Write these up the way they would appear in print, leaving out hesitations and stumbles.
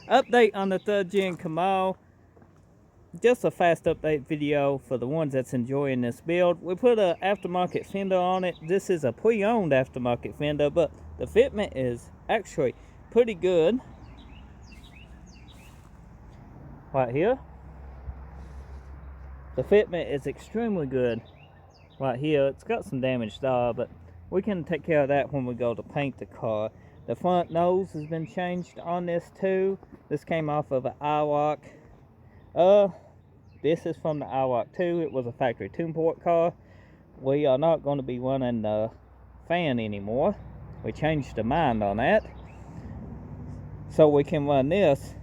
Update on the 3rd gen Camaro. Just a fast update video for the ones that's enjoying this build. We put an aftermarket fender on it. This is a pre-owned aftermarket fender, but the fitment is actually pretty good. Right here. The fitment is extremely good. Right here, it's got some damage there, but we can take care of that when we go to paint the car. The front nose has been changed on this too. This came off of an alot. This is from the alot 2. It was a factory tune port car. We are not going to be running the fan anymore. We changed the mind on that, so we can run this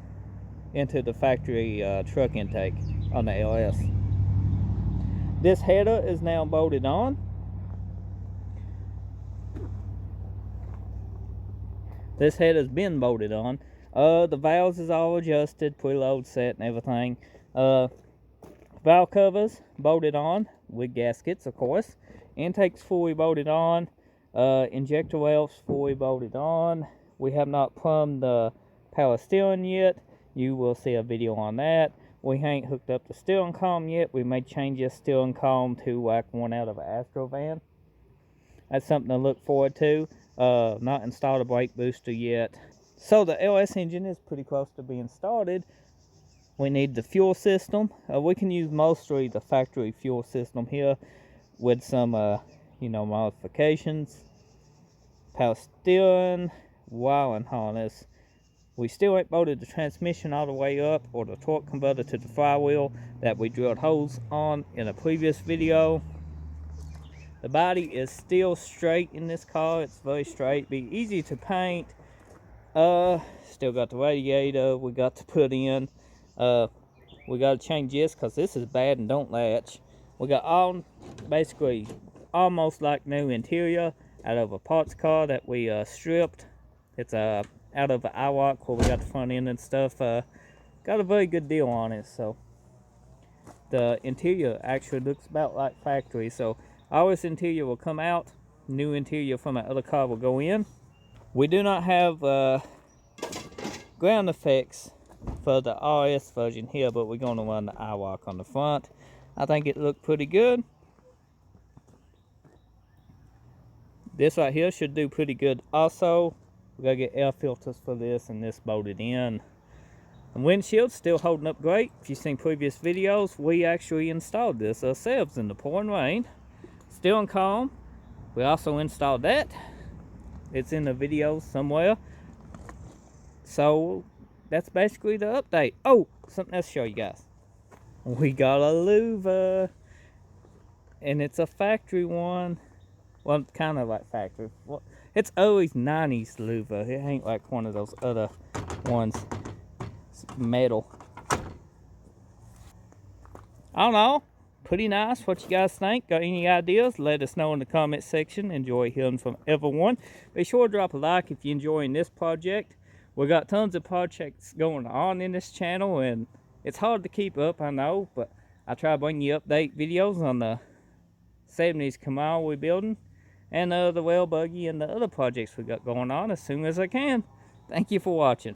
into the factory truck intake on the LS. This header is now bolted on. This head has been bolted on. The valves is all adjusted, preload set and everything. Valve covers bolted on with gaskets, of course. Intake's fully bolted on. Injector valves fully bolted on. We have not plumbed the power steering yet. You will see a video on that. We ain't hooked up the steering column yet. We may change this steering column to like one out of an Astro van. That's something to look forward to. Not installed a brake booster yet. So the LS engine is pretty close to being started. We need the fuel system. We can use mostly the factory fuel system here with some modifications. Power steering, wiring harness. We still ain't bolted the transmission all the way up or the torque converter to the flywheel that we drilled holes on in a previous video. The body is still straight in this car. It's very straight. Be easy to paint. Still got the radiator we got to put in. We got to change this because this is bad and don't latch. We got basically almost like new interior out of a parts car that we stripped. It's out of an alot where we got the front end and stuff. Got a very good deal on it. So the interior actually looks about like factory. So our interior will come out. New interior from my other car will go in. We do not have ground effects for the RS version here, but we're going to run the iWalk on the front. I think it looked pretty good. This right here should do pretty good also. We got to get air filters for this and this bolted in. The windshield's still holding up great. If you've seen previous videos, we actually installed this ourselves in the pouring rain. Still in calm. We also installed that. It's in the video somewhere. So that's basically the update. Oh, something else to show you guys. We got a louver, and it's a factory one. Well, kind of like factory. Well, it's always 90s louver. It ain't like one of those other ones. It's metal. I don't know. Pretty nice. What you guys think? Got any ideas? Let us know in the comment section. Enjoy hearing from everyone. Be sure to drop a like if you're enjoying this project. We got tons of projects going on in this channel, and it's hard to keep up, I know, but I try to bring you update videos on the 70s Camaro we're building and the rail buggy and the other projects we got going on as soon as I can. Thank you for watching.